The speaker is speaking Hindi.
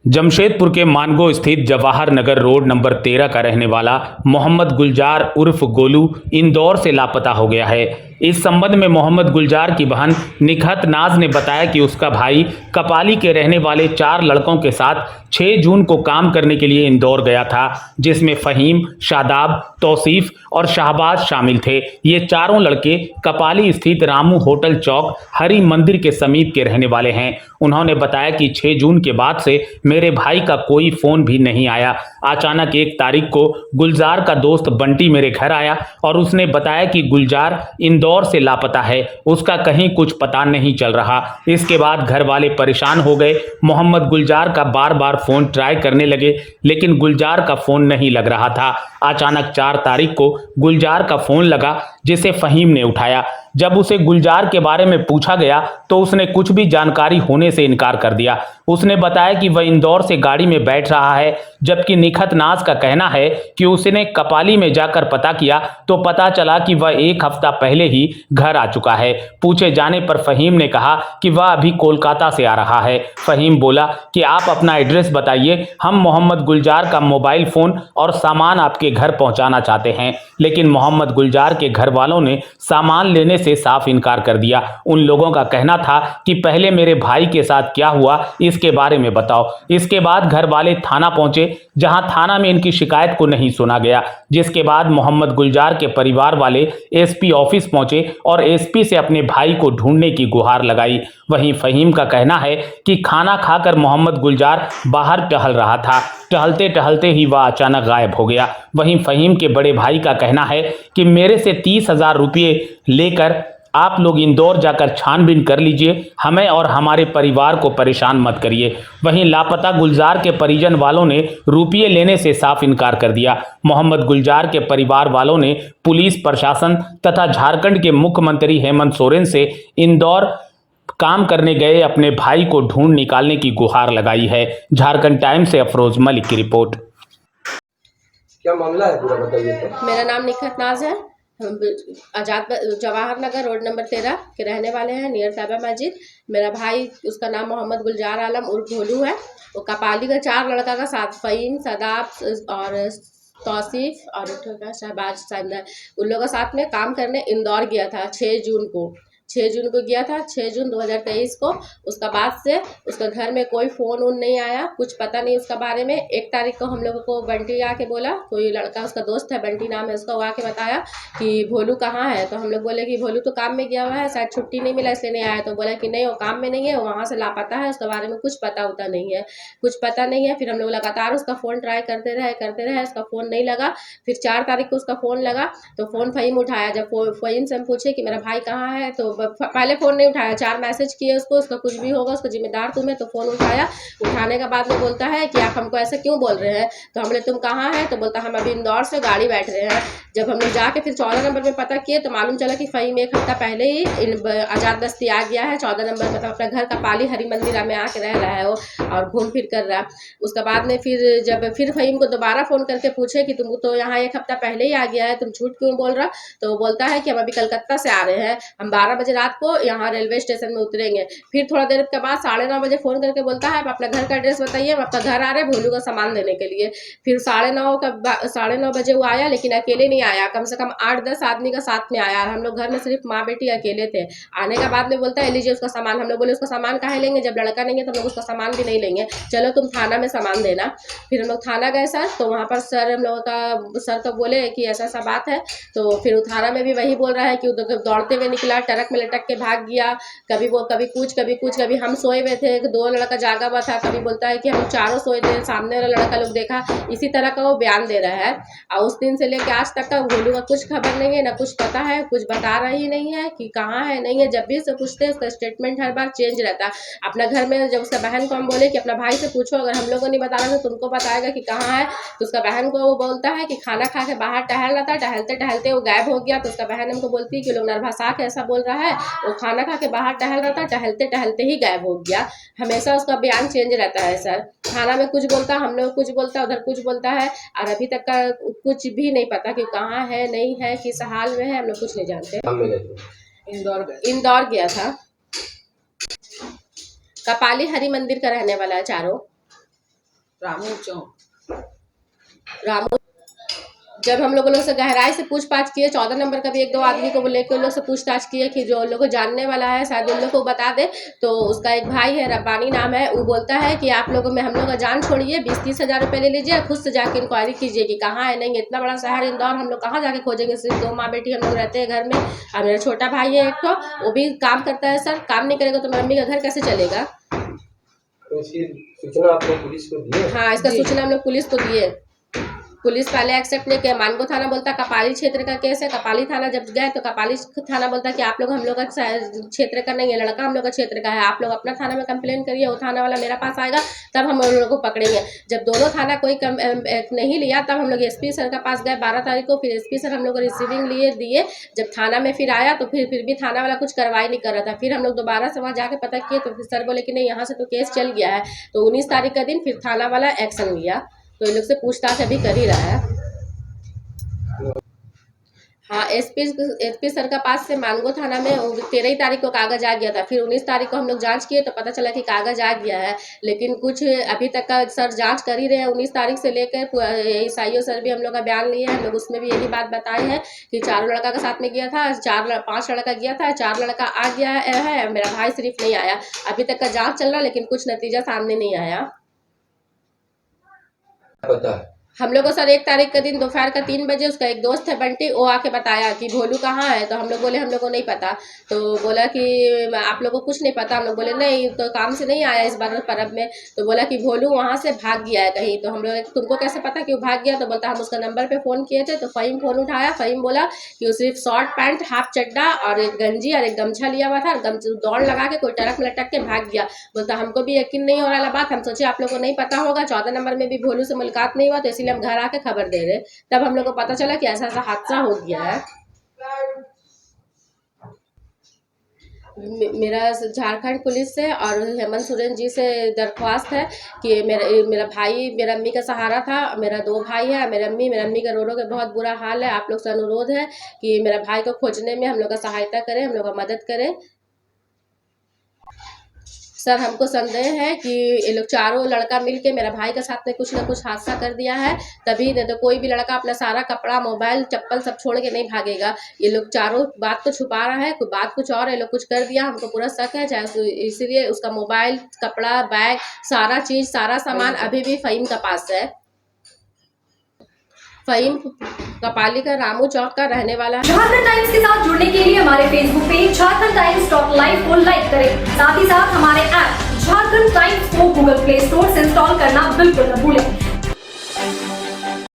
जमशेदपुर के मानगो स्थित जवाहर नगर रोड नंबर 13 का रहने वाला मोहम्मद गुलजार उर्फ गोलू इंदौर से लापता हो गया है। इस संबंध में मोहम्मद गुलजार की बहन निखत नाज ने बताया कि उसका भाई कपाली के रहने वाले 4 लड़कों के साथ 6 जून को काम करने के लिए इंदौर गया था, जिसमें फहीम, शादाब, तौसीफ और शाहबाज शामिल थे। ये चारों लड़के कपाली स्थित रामू होटल चौक हरि मंदिर के समीप के रहने वाले हैं। उन्होंने बताया कि 6 जून के बाद से मेरे भाई का कोई फोन भी नहीं आया। अचानक 1 तारीख को गुलजार का दोस्त बंटी मेरे घर आया और उसने बताया कि गुलजार इंदौर से लापता है, उसका कहीं कुछ पता नहीं चल रहा। इसके बाद घर वाले परेशान हो गए। मोहम्मद गुलजार का बार बार फोन ट्राई करने लगे, लेकिन गुलजार का फोन नहीं लग रहा था। अचानक 4 तारीख को गुलजार का फोन लगा, जिसे फहीम ने उठाया। जब उसे गुलजार के बारे में पूछा गया तो उसने कुछ भी जानकारी होने से इनकार कर दिया। उसने बताया कि वह इंदौर से गाड़ी में बैठ रहा है, जबकि निखत नाज का कहना है कि उसने कपाली में जाकर पता किया तो पता चला कि वह 1 हफ्ता पहले ही घर आ चुका है। पूछे जाने पर फहीम ने कहा कि वह अभी कोलकाता से आ रहा है। फहीम बोला कि आप अपना एड्रेस बताइए, हम मोहम्मद गुलजार का मोबाइल फ़ोन और सामान आपके घर पहुंचाना चाहते हैं। लेकिन मोहम्मद गुलजार के घर वालों ने सामान लेने से साफ इनकार कर दिया। उन लोगों का कहना था कि पहले मेरे भाई के साथ क्या हुआ इसके बारे में बताओ। इसके बाद घर वाले थाना पहुंचे, जहां थाना में इनकी शिकायत को नहीं सुना गया। जिसके बाद मोहम्मद गुलजार के परिवार वाले एसपी ऑफिस पहुंचे और एसपी से अपने भाई को ढूंढने की गुहार लगाई। वहीं फहीम का कहना है कि खाना खाकर मोहम्मद गुलजार बाहर टहल रहा था। टहलते टहलते ही वह अचानक गायब हो गया। वहीं फहीम के बड़े भाई का कहना है कि मेरे से 30,000 रुपये लेकर आप लोग इंदौर जाकर छानबीन कर लीजिए, हमें और हमारे परिवार को परेशान मत करिए। वहीं लापता गुलजार के परिजन वालों ने रुपये लेने से साफ इनकार कर दिया। मोहम्मद गुलजार के परिवार वालों ने पुलिस प्रशासन तथा झारखंड के मुख्यमंत्री हेमंत सोरेन से इंदौर काम करने गए अपने भाई को ढूंढ निकालने की गुहार लगाई है। झारखंड टाइम्स से अफरोज मलिक की रिपोर्ट। क्या मामला है पूरा बताइए तो। मेरा नाम निखत नाज है। हम जवाहर नगर रोड नंबर 13 के रहने वाले हैं, नियर ताबा मस्जिद। मेरा भाई, उसका नाम मोहम्मद गुलजार आलम उर्फ भोलू है। वो कपाली का 4 लड़का का साथ, फहीम, सदाब और तौसीफ और शहबाज शामिल, उन लोगों के साथ में काम करने इंदौर गया था 6 जून को। 6 जून को गया था, 6 जून 2023 को। उसका बाद से उसका घर में कोई फ़ोन वोन नहीं आया, कुछ पता नहीं उसका बारे में। 1 तारीख को हम लोगों को बंटी आके बोला, कोई लड़का, उसका दोस्त है, बंटी नाम है उसका, वो आके बताया कि भोलू कहाँ है। तो हम लोग बोले कि भोलू तो काम में गया हुआ है, शायद छुट्टी नहीं मिला इसलिए नहीं आया। तो बोला कि नहीं, वो काम में नहीं है, वो वहाँ से लापता है, उसके बारे में कुछ पता होता नहीं है, कुछ पता नहीं है। फिर हम लोग लगातार उसका फ़ोन ट्राई करते रहे, उसका फ़ोन नहीं लगा। फिर 4 तारीख को उसका फ़ोन लगा तो फ़ोन फहीम उठाया। जब फहीम से हम पूछे कि मेरा भाई कहाँ है, तो पहले फ़ोन नहीं उठाया, 4 मैसेज किए उसको, उसका कुछ भी होगा, उसका जिम्मेदार तुम है। तो फ़ोन उठाया, उठाने के बाद में बोलता है कि आप हमको ऐसे क्यों बोल रहे हैं। तो हम बोले तुम कहाँ हैं, तो बोलता हम अभी इंदौर से गाड़ी बैठ रहे हैं। जब हम लोग जाके फिर 14 नंबर में पता किए तो मालूम चला कि फहीम 1 हफ्ता पहले ही आज़ाद बस्ती आ गया है। 14 नंबर मतलब अपना घर कपाली हरि मंदिर में आके रह रहा है वो, और घूम फिर कर रहा है। उसके बाद में फिर फहीम को दोबारा फ़ोन करके पूछे कि तुम तो यहाँ 1 हफ्ता पहले ही आ गया है, तुम झूठ क्यों बोल रहा। तो बोलता है कि हम अभी कलकत्ता से आ रहे हैं, हम 12 बजे रात को यहाँ रेलवे स्टेशन में उतरेंगे। फिर थोड़ा देर के बाद 9:30 बजे फ़ोन करके बोलता है आप अपना घर का एड्रेस बताइए, हम आपका घर आ रहे हैं भोलू का सामान देने के लिए। फिर 9:30 बजे वो आया, लेकिन अकेले नहीं आया, कम से कम 8-10 आदमी का साथ में आया। हम लोग घर में सिर्फ माँ बेटी अकेले थे। आने के बाद में बोलता है लीजिए उसका सामान। हम लोग बोले उसका सामान काहे लेंगे, जब लड़का नहीं है तो हम लोग उसका सामान भी नहीं लेंगे, चलो तुम थाना में सामान देना। फिर हम लोग थाना गए सर, तो वहाँ पर सर हम लोगों का सर तो बोले कि ऐसा ऐसा बात है। तो फिर थाना में भी वही बोल रहा है कि दौड़ते हुए निकला, ट्रक में लटक के भाग गया। कभी कुछ, कभी हम सोए हुए थे, 2 लड़का जागा हुआ था, कभी बोलता है कि हम चारों सोए थे, सामने वाला लड़का लोग देखा। इसी तरह का वो बयान दे रहा है। और उस दिन से लेकर आज तक का भोलू का कुछ खबर नहीं है, ना कुछ पता है, कुछ बता रहा ही नहीं है कि कहाँ है नहीं है। जब भी उससे पूछते हैं उसका स्टेटमेंट हर बार चेंज रहता है। अपना घर में जब उसका बहन को हम बोले कि अपना भाई से पूछो, अगर हम लोगों ने बताना तो तुमको बताएगा कि कहाँ है। तो उसका बहन को वो बोलता है कि खाना खा के बाहर टहल रहा था, टहलते टहलते वो गायब हो गया। तो उसका बहन हमको बोलती है कि लोग नरभसा के ऐसा बोल रहा है, वो खाना खा के बाहर टहल रहा था, टहलते टहलते ही गायब हो गया। हमेशा उसका बयान चेंज रहता है सर, थाना में कुछ बोलता, हम लोग कुछ बोलता, उधर कुछ बोलता है। और अभी तक का कुछ भी नहीं पता कि कहाँ है नहीं है, किस हाल में है, हम लोग कुछ नहीं जानते। इंदौर गया था। कपाली हरि मंदिर का रहने वाला है चारों। रामू चौक। रामू जब हम लोगों से गहराई से पूछताछ किए, 14 नंबर का भी एक दो आदमी को लेकर उन लोग से पूछताछ किए कि जो लोग को जानने वाला है शायद उन लोग को बता दे। तो उसका एक भाई है, रब्बानी नाम है, वो बोलता है कि आप लोगों में हम लोग का जान छोड़िए, 20-30 हज़ार रुपये ले लीजिए, खुद से जाके इंक्वायरी कीजिए कि कहाँ है। नहीं, इतना बड़ा शहर इंदौर हम लोग कहाँ जाके खोजेंगे। सिर्फ 2 माँ बेटी हम लोग रहते हैं घर में, और मेरा छोटा भाई है एक, तो वो भी काम करता है। सर काम नहीं करेगा तो मेरी मम्मी का घर कैसे चलेगा। तो इसकी सूचना आपने पुलिस को दी है? हाँ, इसका सूचना हम लोग पुलिस को दिए। पुलिस पहले एक्सेप्ट नहीं किया। मानगो थाना बोलता कपाली क्षेत्र का केस है। कपाली थाना जब गए तो कपाली थाना बोलता कि आप लोग हम लोग का क्षेत्र का नहीं है, लड़का हम लोग का क्षेत्र का है, आप लोग अपना थाना में कंप्लेन करिए, वो थाना वाला मेरा पास आएगा तब हम उन लोगों को पकड़ेंगे। जब दोनों थाना कोई नहीं लिया तब हम लोग एसपी सर के पास गए 12 तारीख को। फिर एसपी सर हम लोग को रिसीविंग लिए दिए। जब थाना में फिर आया तो फिर भी थाना वाला कुछ कार्रवाई नहीं कर रहा था। फिर हम लोग दोबारा से वहाँ जाके पता किए तो फिर सर बोले कि नहीं, यहाँ से तो केस चल गया है। तो 19 तारीख का दिन फिर थाना वाला एक्शन लिया। तो इन लोग से पूछताछ अभी कर ही रहा है। हाँ, एसपी सर का पास से मानगो थाना में 13 तारीख को कागज आ गया था। फिर 19 तारीख को हम लोग जांच किए तो पता चला कि कागज आ गया है, लेकिन कुछ अभी तक का सर जांच कर ही रहे हैं। 19 तारीख से लेकर SIO सर भी हम लोग का बयान लिए हैं। हम लोग उसमें भी यही बात बताए हैं कि 4 लड़का का साथ में गया था, 5 लड़का गया था, 4 लड़का आ गया है, मेरा भाई सिर्फ नहीं आया। अभी तक का जाँच चल रहा, लेकिन कुछ नतीजा सामने नहीं आया। पता है हम लोग को सर 1 तारीख का दिन दोपहर का 3 बजे उसका एक दोस्त है बंटी, वो आके बताया कि भोलू कहाँ है। तो हम लोग बोले हम लोग को नहीं पता। तो बोला कि आप लोग को कुछ नहीं पता। हम लोग बोले नहीं, तो काम से नहीं आया इस बार पर्व में। तो बोला कि भोलू वहाँ से भाग गया है कहीं। तो हम लोग तुमको कैसे पता कि वो भाग गया। तो बोलता हम उसका नंबर पे फ़ोन किए थे। तो फ़हीम फ़ोन उठाया। फ़हीम बोला कि वो सिर्फ शॉर्ट पैंट, हाफ चड्डा और एक गंजी और एक गमछा लिया हुआ था, दौड़ लगा के कोई ट्रक में लटक के भाग गया। बोलता हमको भी यकीन नहीं हो रहा बात। हम सोचे आप लोग को नहीं पता होगा। 14 नंबर में भी भोलू से मुलाकात नहीं हुआ, तो इसलिए हम घर आके खबर दे रहे। तब हम लोग को पता चला कि ऐसा ऐसा हादसा हो गया है। मेरा झारखंड पुलिस से और हेमंत सोरेन जी से दरख्वास्त है कि मेरा भाई मेरा अम्मी का सहारा था। मेरा 2 भाई है, मेरा अम्मी का रो के बहुत बुरा हाल है। आप लोग से अनुरोध है कि मेरा भाई को खोजने में हम लोग का सहायता करें, हम लोग का मदद करें। सर हमको संदेह है कि ये लोग चारों लड़का मिलके मेरा भाई के साथ में कुछ ना कुछ हादसा कर दिया है। तभी नहीं तो कोई भी लड़का अपना सारा कपड़ा, मोबाइल, चप्पल सब छोड़ के नहीं भागेगा। ये लोग चारों बात को छुपा रहा है, कोई बात कुछ और, ये लोग कुछ कर दिया। हमको पूरा शक है, चाहे इसीलिए उसका मोबाइल, कपड़ा, बैग, सारा चीज़, सारा सामान अभी भी फ़हीम का पास है। फ़हीम कपाली का रामू चौक का रहने वाला है। झारखंड टाइम्स के साथ जुड़ने के लिए हमारे Facebook page Jharkhand times .live को लाइक करें। साथ ही साथ हमारे ऐप झारखंड टाइम्स को गूगल प्ले स्टोर से इंस्टॉल करना बिल्कुल न भूलें।